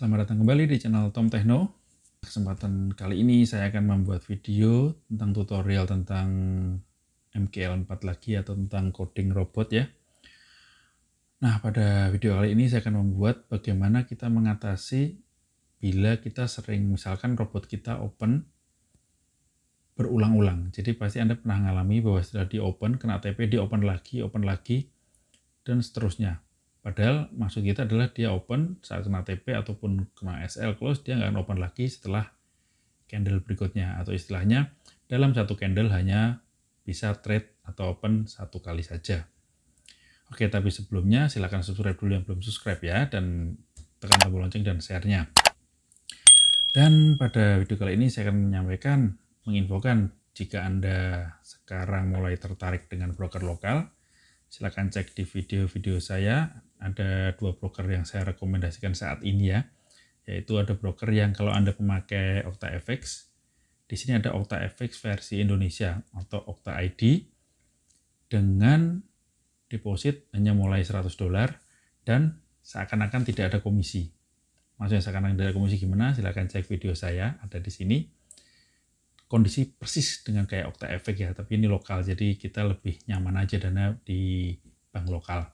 Selamat datang kembali di channel Tom Techno. Kesempatan kali ini saya akan membuat video tentang tutorial tentang MKL4 lagi atau tentang coding robot ya. Nah, pada video kali ini saya akan membuat bagaimana kita mengatasi bila kita sering misalkan robot kita open berulang-ulang. Jadi pasti Anda pernah mengalami bahwa setelah di open, kena TP, di open lagi, dan seterusnya. Padahal maksud kita adalah dia open saat kena TP ataupun kena SL close, dia nggak akan open lagi setelah candle berikutnya. Atau istilahnya dalam satu candle hanya bisa trade atau open satu kali saja. Oke, tapi sebelumnya silakan subscribe dulu yang belum subscribe ya, dan tekan tombol lonceng dan share-nya. Dan pada video kali ini saya akan menginfokan jika Anda sekarang mulai tertarik dengan broker lokal, silakan cek di video-video saya. Ada dua broker yang saya rekomendasikan saat ini ya, yaitu ada broker yang kalau Anda pemakai OctaFX, di sini ada OctaFX versi Indonesia atau Octa ID dengan deposit hanya mulai $100 dan seakan-akan tidak ada komisi. Maksudnya seakan-akan tidak ada komisi gimana? Silakan cek video saya, ada di sini. Kondisi persis dengan kayak OctaFX ya, tapi ini lokal, jadi kita lebih nyaman aja dana di bank lokal.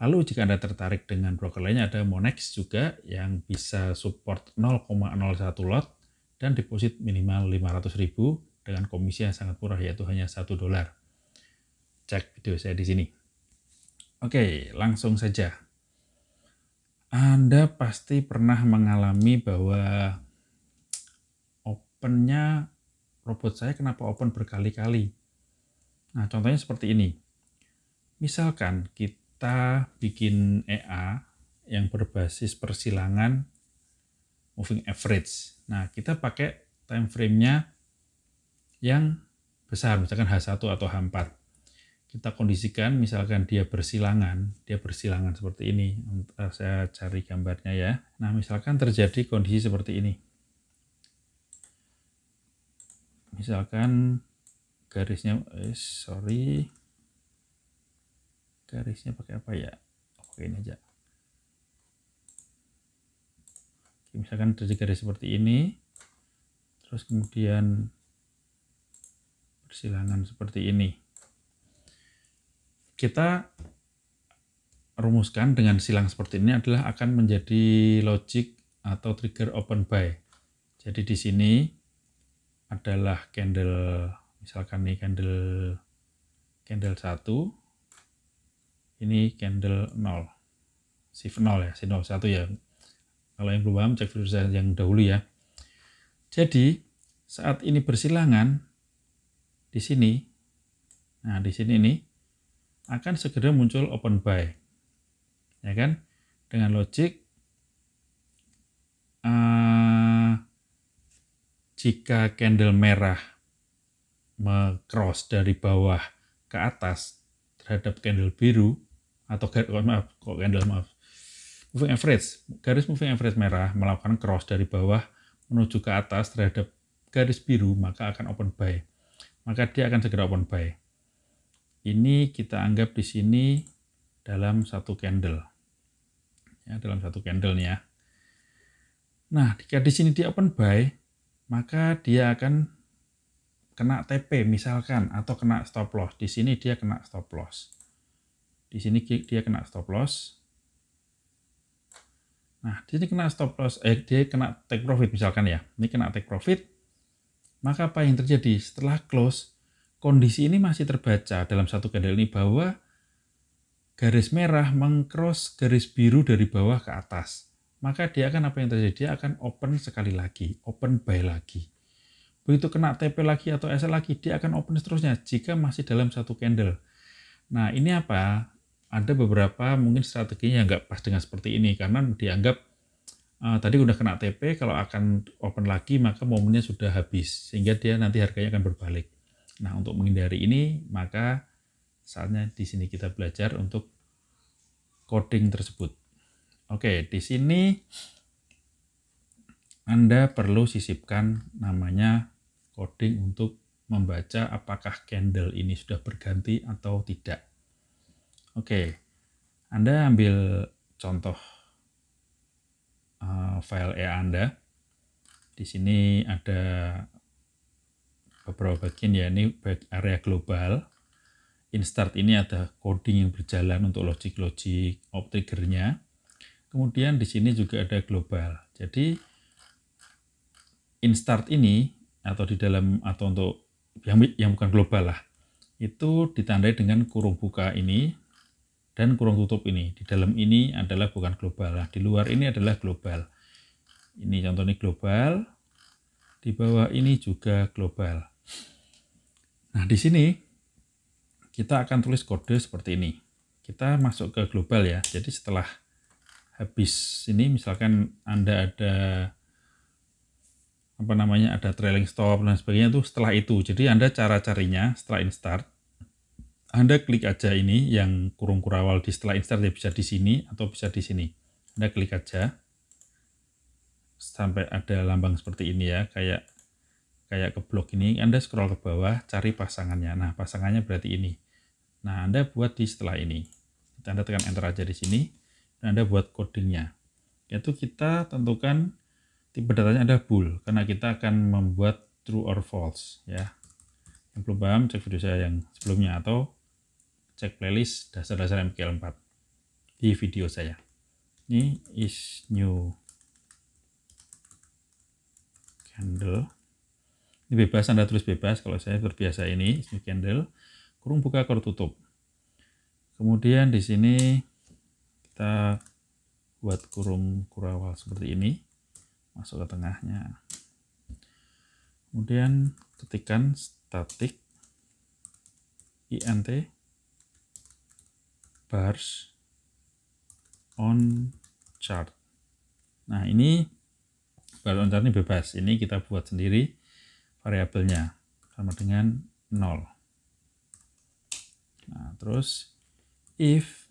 Lalu jika Anda tertarik dengan broker lainnya, ada Monex juga yang bisa support 0,01 lot dan deposit minimal 500.000 dengan komisi yang sangat murah, yaitu hanya $1. Cek video saya di sini. Oke, langsung saja. Anda pasti pernah mengalami bahwa opennya robot saya kenapa open berkali-kali. Nah, contohnya seperti ini. Misalkan kita bikin EA yang berbasis persilangan moving average. Nah, kita pakai time frame-nya yang besar, misalkan H1 atau H4. Kita kondisikan, misalkan dia bersilangan seperti ini. Saya cari gambarnya ya. Nah, misalkan terjadi kondisi seperti ini. Misalkan garisnya, garisnya pakai apa ya? Oke, ini aja. Misalkan terjadi garis seperti ini, terus kemudian persilangan seperti ini. Kita rumuskan dengan silang seperti ini adalah akan menjadi logic atau trigger open buy. Jadi di sini adalah candle, misalkan nih candle 1, ini candle 0, shift 0 ya, shift 01 ya. Kalau yang belum paham cek video saya yang dahulu ya. Jadi saat ini bersilangan di sini, nah di sini nih akan segera muncul open buy, ya kan? Dengan logic jika candle merah cross dari bawah ke atas terhadap candle biru atau moving average, garis moving average merah melakukan cross dari bawah menuju ke atas terhadap garis biru, maka akan open buy. Maka dia akan segera open buy. Ini kita anggap di sini dalam satu candle. Ya, dalam satu candle nih ya. Nah, jika di sini dia open buy, maka dia akan kena TP misalkan atau kena stop loss. Di sini dia kena stop loss. Di sini dia kena stop loss. Nah, di sini kena stop loss, dia kena take profit misalkan ya. Ini kena take profit. Maka apa yang terjadi? Setelah close, kondisi ini masih terbaca dalam satu candle ini bahwa garis merah mengcross garis biru dari bawah ke atas. Maka dia akan apa yang terjadi? Dia akan open sekali lagi, open buy lagi. Begitu kena TP lagi atau SL lagi, dia akan open seterusnya jika masih dalam satu candle. Nah, ini apa? Ada beberapa mungkin strateginya yang nggak pas dengan seperti ini, karena dianggap tadi udah kena TP, kalau akan open lagi maka momennya sudah habis, sehingga dia nanti harganya akan berbalik. Nah, untuk menghindari ini, maka saatnya di sini kita belajar untuk coding tersebut. Oke, di sini Anda perlu sisipkan namanya coding untuk membaca apakah candle ini sudah berganti atau tidak. Oke, Anda ambil contoh file EA Anda. Di sini ada beberapa bagian ya, ini area global. Instart ini ada coding yang berjalan untuk logic-logic triggernya. Kemudian di sini juga ada global. Jadi instart ini atau di dalam atau untuk yang bukan global lah, itu ditandai dengan kurung buka ini dan kurung tutup ini. Di dalam ini adalah bukan global. Nah, di luar ini adalah global. Ini contohnya global. Di bawah ini juga global. Nah, di sini kita akan tulis kode seperti ini. Kita masuk ke global ya. Jadi setelah habis ini, misalkan Anda ada ada trailing stop dan sebagainya, itu setelah itu. Jadi Anda cara carinya setelah instart, Anda klik aja ini yang kurung kurawal di setelah instart, ya bisa di sini atau bisa di sini. Anda klik aja sampai ada lambang seperti ini ya, kayak ke blok ini. Anda scroll ke bawah, cari pasangannya. Nah, pasangannya berarti ini. Nah, Anda buat di setelah ini. Anda tekan enter aja di sini, dan Anda buat codingnya. Yaitu kita tentukan tipe datanya ada bool, karena kita akan membuat true or false ya. Yang belum paham, cek video saya yang sebelumnya atau cek playlist dasar-dasar MKL4 di video saya. Ini is new candle. Ini bebas, Anda tulis bebas. Kalau saya terbiasa ini is new candle, kurung buka kurung tutup. Kemudian di sini kita buat kurung kurawal seperti ini, masuk ke tengahnya. Kemudian ketikkan static int bars on chart. Nah, ini bars on chart ini bebas. Ini kita buat sendiri variabelnya sama dengan 0. Nah, terus if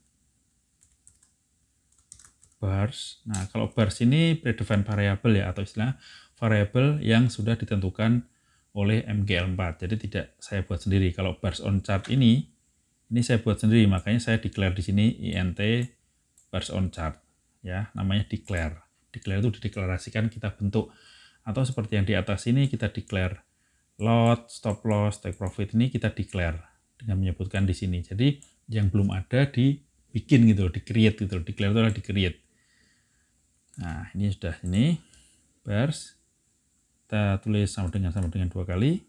bars. Nah, kalau bars ini predefined variable ya, atau istilah variabel yang sudah ditentukan oleh MKL4. Jadi tidak saya buat sendiri. Kalau bars on chart ini saya buat sendiri, makanya saya declare di sini int bars on chart ya, namanya declare. Declare itu dideklarasikan, kita bentuk. Atau seperti yang di atas ini kita declare lot, stop loss, take profit, ini kita declare dengan menyebutkan di sini. Jadi yang belum ada dibikin gitu, di-create gitu. Declare itu adalah di-create. Nah, ini sudah ini bars, kita tulis sama dengan 2 kali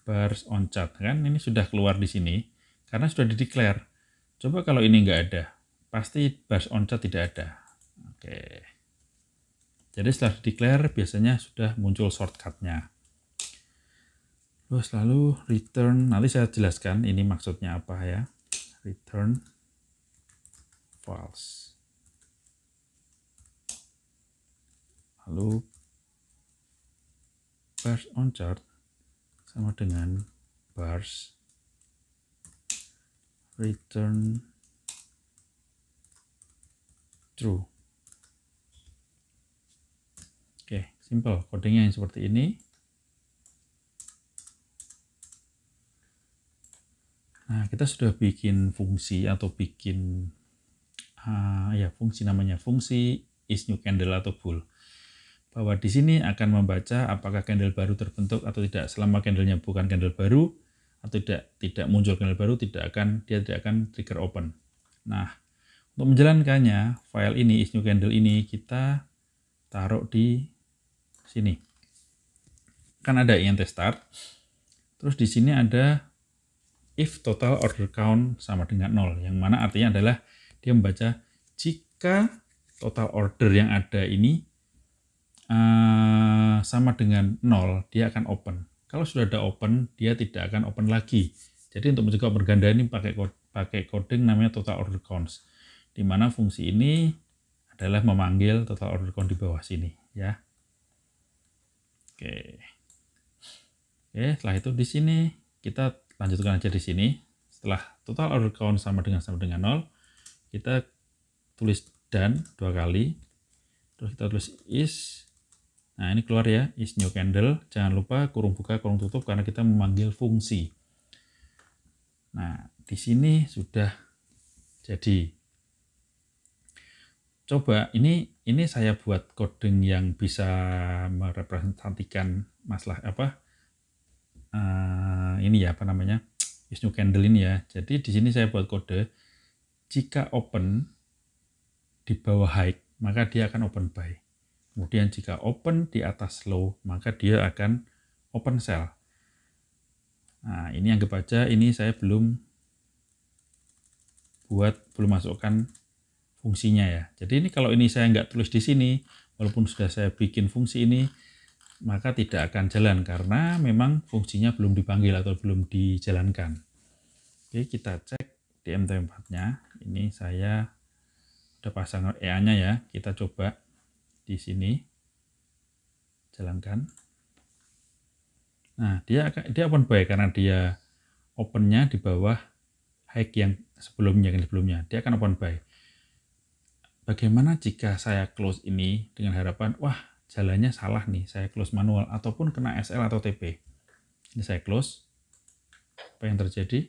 bars on chart, kan ini sudah keluar di sini karena sudah di-declare. Coba kalau ini nggak ada, pasti bars on chart tidak ada. Oke. Jadi setelah di-declare biasanya sudah muncul shortcut-nya. Terus lalu return, nanti saya jelaskan ini maksudnya apa ya. Return false. Lalu bars on chart sama dengan bars return true. Oke, simple. Codingnya yang seperti ini. Nah, kita sudah bikin fungsi atau bikin fungsi, namanya fungsi is new candle atau bool. Bahwa di sini akan membaca apakah candle baru terbentuk atau tidak. Selama candlenya bukan candle baru atau tidak muncul candle baru, dia tidak akan trigger open. Nah, untuk menjalankannya, file ini is new candle ini kita taruh di sini. Kan ada int start. Terus di sini ada if total order count sama dengan 0, yang mana artinya adalah dia membaca jika total order yang ada ini sama dengan 0, dia akan open. Kalau sudah ada open, dia tidak akan open lagi. Jadi untuk mencegah berganda ini pakai coding namanya total order counts, di mana fungsi ini adalah memanggil total order count di bawah sini ya. Oke, setelah itu di sini kita lanjutkan aja di sini. Setelah total order count sama dengan 0, kita tulis done 2 kali. Terus kita tulis is. Nah, ini keluar ya, is new candle. Jangan lupa kurung buka, kurung tutup karena kita memanggil fungsi. Nah, di sini sudah jadi. coba ini saya buat coding yang bisa merepresentasikan masalah ini ya, apa namanya, is new candle ini ya. Jadi di sini saya buat kode, jika open di bawah high, maka dia akan open buy. Kemudian jika open di atas low, maka dia akan open sell. Nah, ini anggap aja ini saya belum masukkan fungsinya ya. Jadi ini kalau ini saya nggak tulis di sini, walaupun sudah saya bikin fungsi ini, maka tidak akan jalan karena memang fungsinya belum dipanggil atau belum dijalankan. Oke, kita cek di MT4-nya. Ini saya udah pasang EA-nya ya. Kita coba di sini jalankan. Nah, dia open buy karena dia opennya di bawah high yang sebelumnya. Dia akan open buy. Bagaimana jika saya close ini dengan harapan, wah jalannya salah nih, saya close manual ataupun kena SL atau TP. Ini saya close. Apa yang terjadi?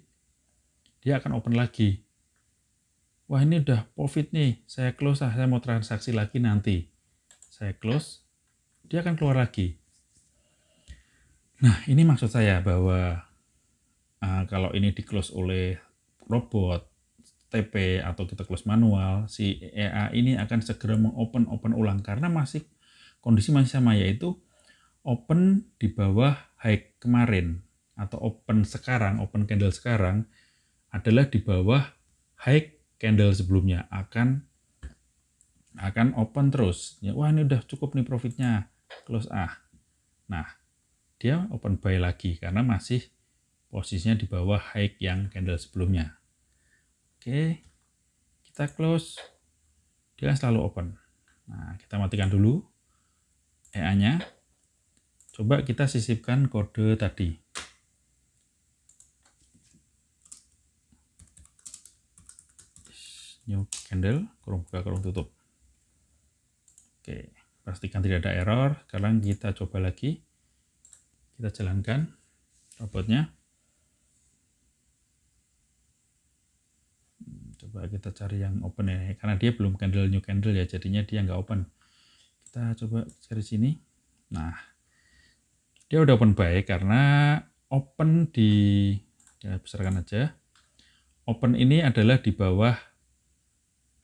Dia akan open lagi. Wah ini udah profit nih, saya close saya mau transaksi lagi nanti. Saya close, dia akan keluar lagi. Nah ini maksud saya bahwa kalau ini di close oleh robot, TP atau kita close manual, si EA ini akan segera open ulang karena kondisi masih sama, yaitu open di bawah high kemarin atau open candle sekarang adalah di bawah high candle sebelumnya, akan open terus. Ya, wah ini udah cukup nih profitnya, close Nah, dia open buy lagi karena masih posisinya di bawah high yang candle sebelumnya. Oke, kita close, dia kan selalu open. Nah, kita matikan dulu EA-nya. Coba kita sisipkan kode tadi. New candle, kurung buka, kurung tutup. Oke, pastikan tidak ada error. Sekarang kita coba lagi. Kita jalankan robotnya. Coba kita cari yang open ya, karena dia belum new candle ya, jadinya dia nggak open. Kita coba cari sini. Nah, dia udah open buy karena open ya besarkan aja. Open ini adalah di bawah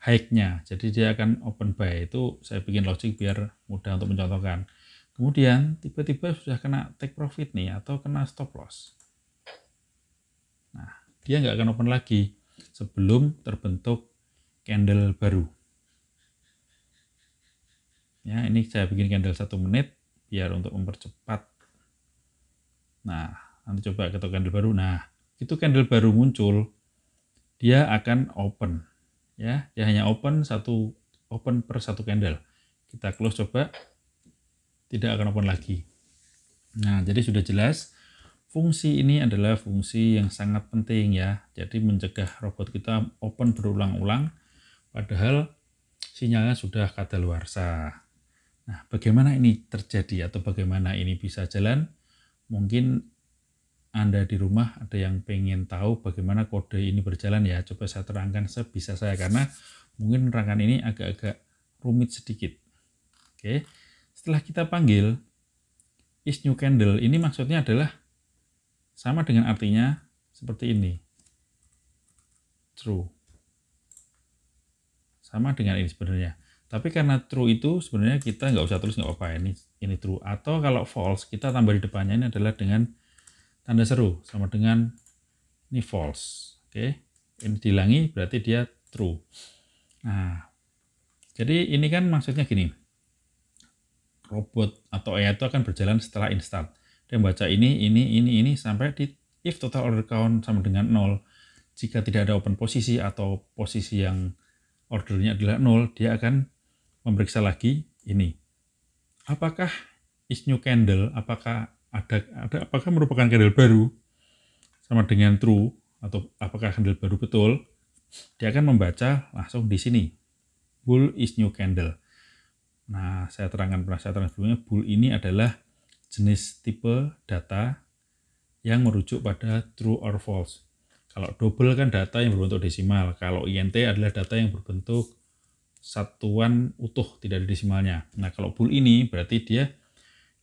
high-nya, jadi dia akan open buy. Itu saya bikin logic biar mudah untuk mencontohkan. Kemudian tiba-tiba sudah kena take profit nih atau kena stop loss. Nah, dia nggak akan open lagi sebelum terbentuk candle baru. Ya, ini saya bikin candle 1 menit biar untuk mempercepat. Nah, nanti coba ketuk candle baru. Nah, itu candle baru muncul, dia akan open. Ya, dia hanya open per satu candle. Kita close coba, tidak akan open lagi. Nah, jadi sudah jelas. Fungsi ini adalah fungsi yang sangat penting ya. Jadi mencegah robot kita open berulang-ulang padahal sinyalnya sudah kadaluarsa. Nah, bagaimana ini terjadi atau bagaimana ini bisa jalan? Mungkin Anda di rumah ada yang pengen tahu bagaimana kode ini berjalan ya. Coba saya terangkan sebisa saya karena mungkin rangkaian ini agak-agak rumit sedikit. Oke. Setelah kita panggil is new candle, ini maksudnya adalah sama dengan artinya seperti ini. True. Sama dengan ini sebenarnya. Tapi karena true itu sebenarnya kita nggak usah tulis, nggak apa-apa. Ini true. Atau kalau false, kita tambah di depannya ini adalah dengan tanda seru. Sama dengan ini false. Oke. Ini dihilangi berarti dia true. Nah, jadi ini kan maksudnya gini. Robot atau AI itu akan berjalan setelah install. Dia membaca ini sampai di if total order count sama dengan 0. Jika tidak ada open posisi atau posisi yang ordernya adalah 0, dia akan memeriksa lagi ini. Apakah is new candle, apakah merupakan candle baru sama dengan true atau apakah candle baru betul? Dia akan membaca langsung di sini. Bull is new candle. Nah, saya terangkan sebelumnya, bull ini adalah jenis tipe data yang merujuk pada true or false. Kalau double kan data yang berbentuk desimal, kalau INT adalah data yang berbentuk satuan utuh, tidak ada desimalnya. Nah, kalau bool ini berarti dia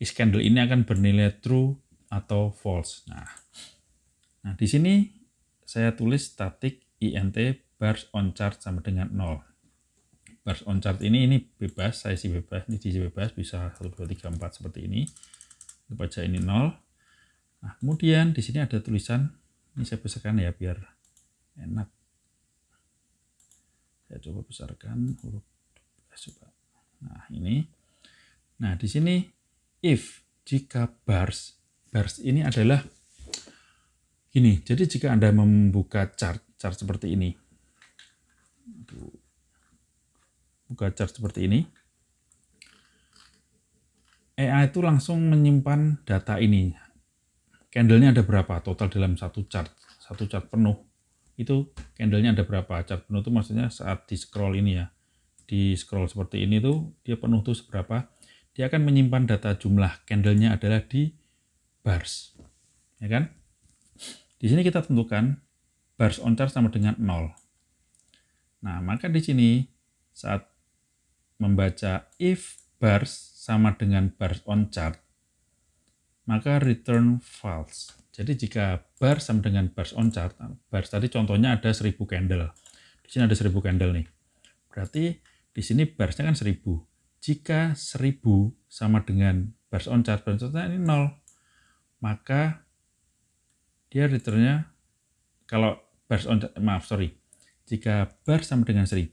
is candle ini akan bernilai true atau false. Nah di sini saya tulis static int bars on chart sama dengan 0. Bars on chart ini bebas, saya isi bebas, ini diisi bebas, bisa 1, 2, 3, 4 seperti ini. Kita baca ini 0. Nah, kemudian di sini ada tulisan, ini saya besarkan ya biar enak. Saya coba besarkan huruf coba. Nah, ini. Nah, di sini if jika bars ini adalah gini. Jadi jika Anda membuka chart seperti ini. Buka chart seperti ini. AI itu langsung menyimpan data ini. Candlenya ada berapa total dalam satu chart penuh. Itu candlenya ada berapa. Chart penuh itu maksudnya saat di scroll ini ya. Di scroll seperti ini tuh dia penuh tuh seberapa. Dia akan menyimpan data jumlah candlenya adalah di bars. Ya kan? Di sini kita tentukan bars on chart sama dengan 0. Nah, maka di sini saat membaca if bars sama dengan bars on chart, maka return false. Jadi jika bars sama dengan bars on chart, bars tadi contohnya ada 1000 candle. Di sini ada 1000 candle nih. Berarti di sini barsnya kan 1000. Jika 1000 sama dengan bars on chart, bars on chart ini 0. Maka dia returnnya kalau bars on chart, jika bars sama dengan 1000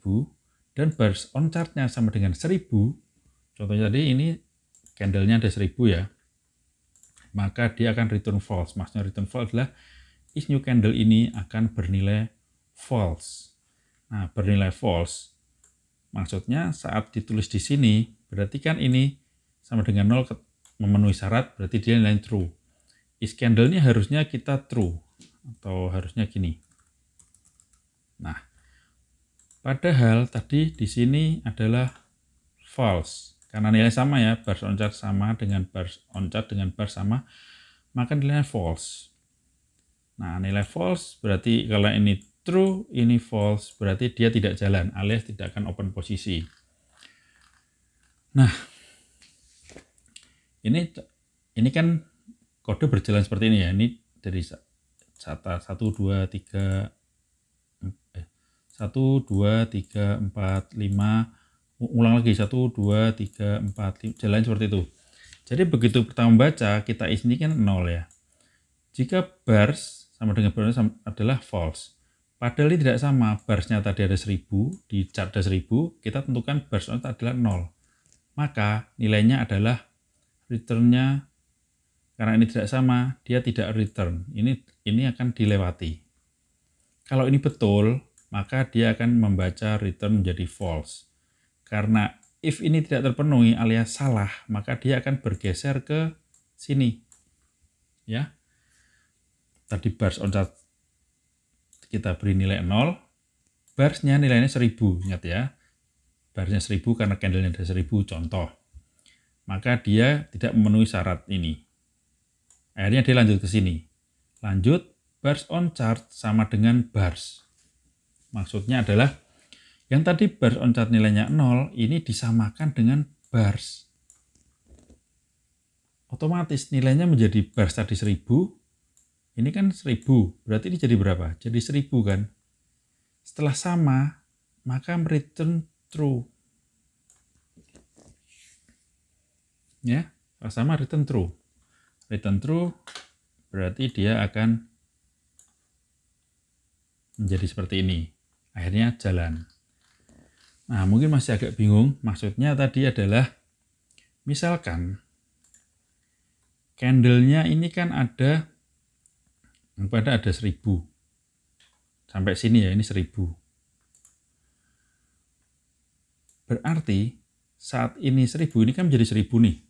dan bars on chartnya sama dengan 1000, contohnya tadi ini candlenya ada 1000 ya, maka dia akan return false. Maksudnya return false adalah is new candle ini akan bernilai false. Nah, bernilai false maksudnya saat ditulis di sini berarti kan ini sama dengan 0 memenuhi syarat, berarti dia nilai true. Is candle ini harusnya kita true atau harusnya gini. Nah, padahal tadi di sini adalah false. Karena nilai sama ya, bars on chart sama dengan bars on chart dengan bars sama, maka nilainya false. Nah, nilai false berarti kalau ini true, ini false, berarti dia tidak jalan, alias tidak akan open posisi. Nah, ini kan kode berjalan seperti ini ya. Ini dari 1, 2, 3, 1, 2, 3, 4, 5, ulang lagi 1, 2, 3, 4, 5, jalan seperti itu. Jadi begitu pertama baca, kita isi kan 0 ya. Jika bars sama dengan bars adalah false. Padahal ini tidak sama, barsnya tadi ada 1000, di chart ada 1000, kita tentukan bars adalah 0. Maka nilainya adalah returnnya, karena ini tidak sama, dia tidak return. Ini akan dilewati. Kalau ini betul, maka dia akan membaca return menjadi false. Karena if ini tidak terpenuhi alias salah, maka dia akan bergeser ke sini. Ya. Tadi bars on chart kita beri nilai 0, barsnya nilainya 1000, ingat ya. Barsnya 1000 karena candlenya ada 1000 contoh. Maka dia tidak memenuhi syarat ini. Akhirnya dia lanjut ke sini. Lanjut, bars on chart sama dengan bars. Maksudnya adalah yang tadi bars on chart nilainya 0, ini disamakan dengan bars. Otomatis nilainya menjadi bars tadi 1000, ini kan 1000, berarti ini jadi berapa? Jadi 1000 kan? Setelah sama, maka return true. Ya, setelah sama return true. Return true berarti dia akan menjadi seperti ini. Akhirnya jalan. Nah, mungkin masih agak bingung. Maksudnya tadi adalah, misalkan candlenya ini kan ada 1000. Sampai sini ya, ini 1000. Berarti saat ini 1000, ini kan menjadi 1000 nih.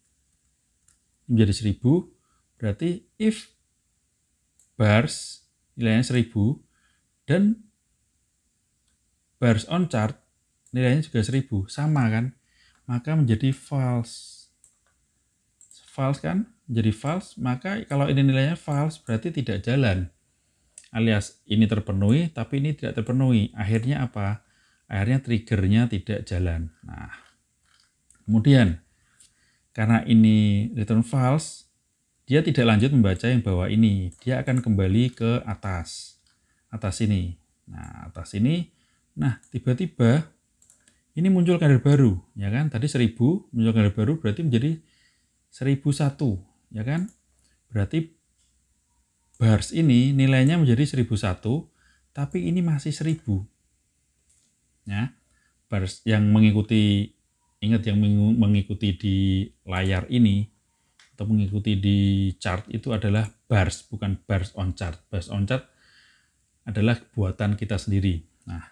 Menjadi 1000, berarti if bars nilainya 1000 dan bars on chart nilainya juga 1000, sama kan? Maka menjadi false. False kan? Menjadi false, maka kalau ini nilainya false berarti tidak jalan. Alias ini terpenuhi tapi ini tidak terpenuhi. Akhirnya apa? akhirnya triggernya tidak jalan. Nah, kemudian karena ini return false, dia tidak lanjut membaca yang bawah ini. Dia akan kembali ke atas ini. Nah, atas ini. Nah, tiba-tiba ini muncul candle baru, ya kan? Tadi 1000 muncul candle baru berarti menjadi 1001, ya kan? Berarti bars ini nilainya menjadi 1001, tapi ini masih 1000. Ya. Bars yang mengikuti, ingat yang mengikuti di layar ini atau mengikuti di chart itu adalah bars, bukan bars on chart. Bars on chart adalah buatan kita sendiri. Nah,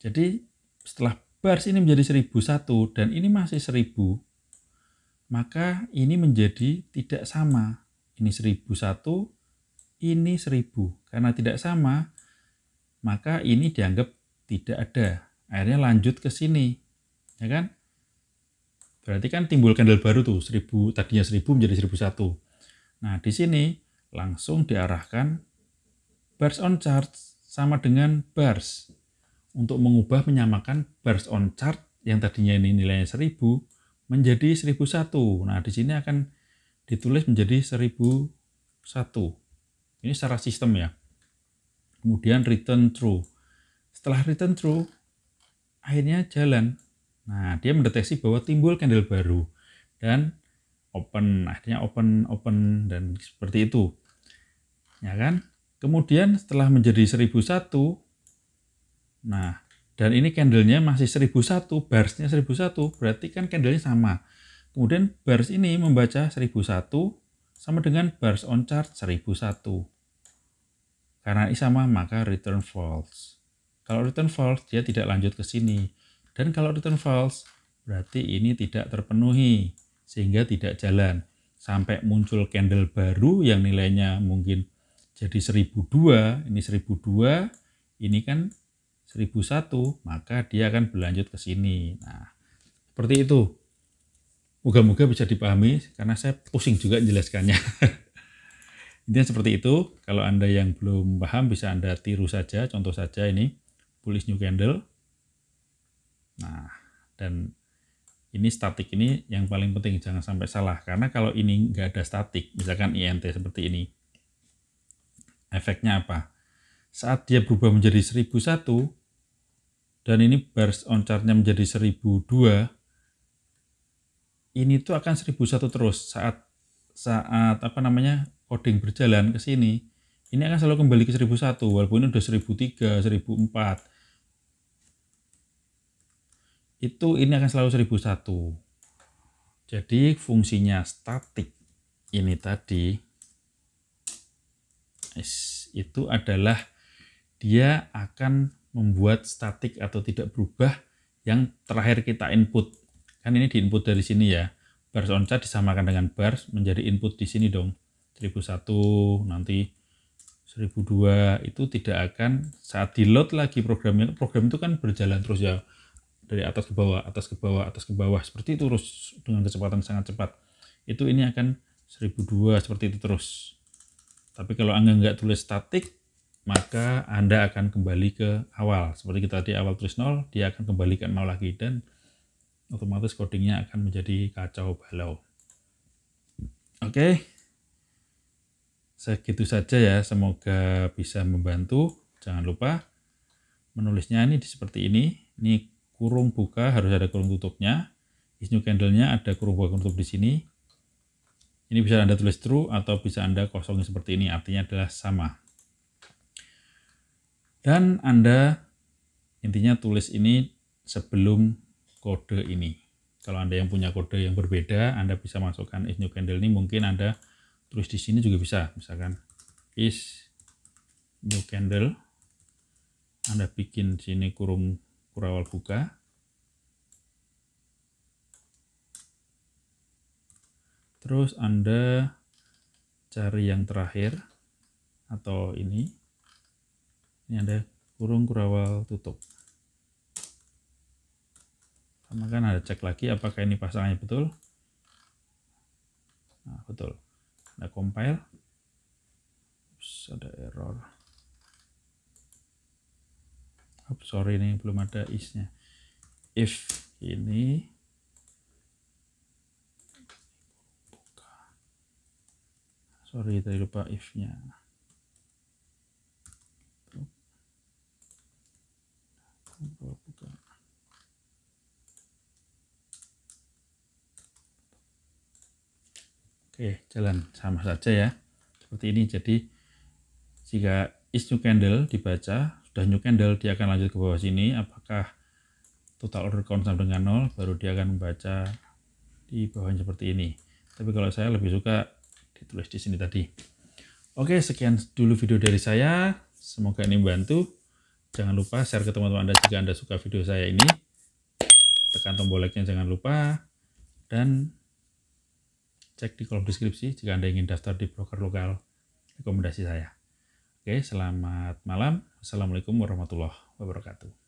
jadi setelah bars ini menjadi 1001 dan ini masih 1000, maka ini menjadi tidak sama. Ini 1001, ini 1000. Karena tidak sama, maka ini dianggap tidak ada. Akhirnya lanjut ke sini, ya kan? Berarti kan timbul candle baru tuh, 1000, tadinya 1000 menjadi 1001. Nah, di sini langsung diarahkan bars on chart sama dengan bars. Untuk mengubah menyamakan bars on chart yang tadinya ini nilainya 1000 menjadi 1001. Nah, di sini akan ditulis menjadi 1001. Ini secara sistem ya. Kemudian return true. Setelah return true, akhirnya jalan. Nah, dia mendeteksi bahwa timbul candle baru dan open, akhirnya open dan seperti itu. Ya kan? Kemudian setelah menjadi 1001, nah, dan ini candlenya masih 1001, barsnya 1001, berarti kan candlenya sama. Kemudian bars ini membaca 1001 sama dengan bars on chart 1001. Karena ini sama, maka return false. Kalau return false, dia tidak lanjut ke sini. Dan kalau return false, berarti ini tidak terpenuhi, sehingga tidak jalan. Sampai muncul candle baru yang nilainya mungkin jadi 1002, ini 1002, ini kan 1001, maka dia akan berlanjut ke sini. Nah, seperti itu. Moga-moga bisa dipahami, karena saya pusing juga menjelaskannya. Intinya seperti itu. Kalau Anda yang belum paham, bisa Anda tiru saja. Contoh saja ini, bullish new candle. Nah, dan ini statik ini yang paling penting, jangan sampai salah. Karena kalau ini nggak ada statik, misalkan INT seperti ini, efeknya apa? Saat dia berubah menjadi 1001, dan ini bars on chartnya menjadi 1002, ini tuh akan 1001 terus. Saat coding berjalan ke sini, ini akan selalu kembali ke 1001, walaupun ini udah 1003, 1004. Ini akan selalu 1001. Jadi fungsinya statik ini tadi itu adalah dia akan membuat statik atau tidak berubah yang terakhir kita input. Kan ini diinput dari sini ya. Bars on chart disamakan dengan bars menjadi input di sini dong. 1001, nanti 1002, itu tidak akan saat di load lagi programnya. Program itu kan berjalan terus ya, dari atas ke bawah, atas ke bawah, atas ke bawah, seperti itu terus dengan kecepatan sangat cepat. Itu ini akan 1002 seperti itu terus. Tapi kalau Anda nggak tulis statik, maka Anda akan kembali ke awal. Seperti kita di awal tulis 0, dia akan kembali ke 0 lagi dan otomatis codingnya akan menjadi kacau balau. Oke, segitu saja ya. Semoga bisa membantu. Jangan lupa menulisnya ini seperti ini. Ini kurung buka harus ada kurung tutupnya. New candle-nya ada kurung buka kurung tutup di sini. Ini bisa Anda tulis true atau bisa Anda kosongin seperti ini. Artinya adalah sama. Dan Anda intinya tulis ini sebelum kode ini. Kalau Anda yang punya kode yang berbeda, Anda bisa masukkan is new candle ini. Mungkin Anda tulis di sini juga bisa. Misalkan is new candle. Anda bikin sini kurung kurawal buka. Terus Anda cari yang terakhir atau ini. Ini ada kurung kurawal tutup. Sama kan ada cek lagi apakah ini pasangannya betul. Nah, betul. Ada compile. Ups, ada error. Sorry, ini belum ada is-nya. if ini tadi lupa if-nya. Oke, jalan sama saja ya. Seperti ini. Jadi jika is new candle dibaca, sudah new candle, dia akan lanjut ke bawah sini. Apakah total order count sama dengan 0, baru dia akan membaca di bawahnya seperti ini. Tapi kalau saya lebih suka ditulis di sini tadi. Oke, sekian dulu video dari saya. Semoga ini membantu. Jangan lupa share ke teman-teman Anda jika Anda suka video saya ini. Tekan tombol like-nya jangan lupa. Dan cek di kolom deskripsi jika Anda ingin daftar di broker lokal rekomendasi saya. Oke, selamat malam. Assalamualaikum warahmatullahi wabarakatuh.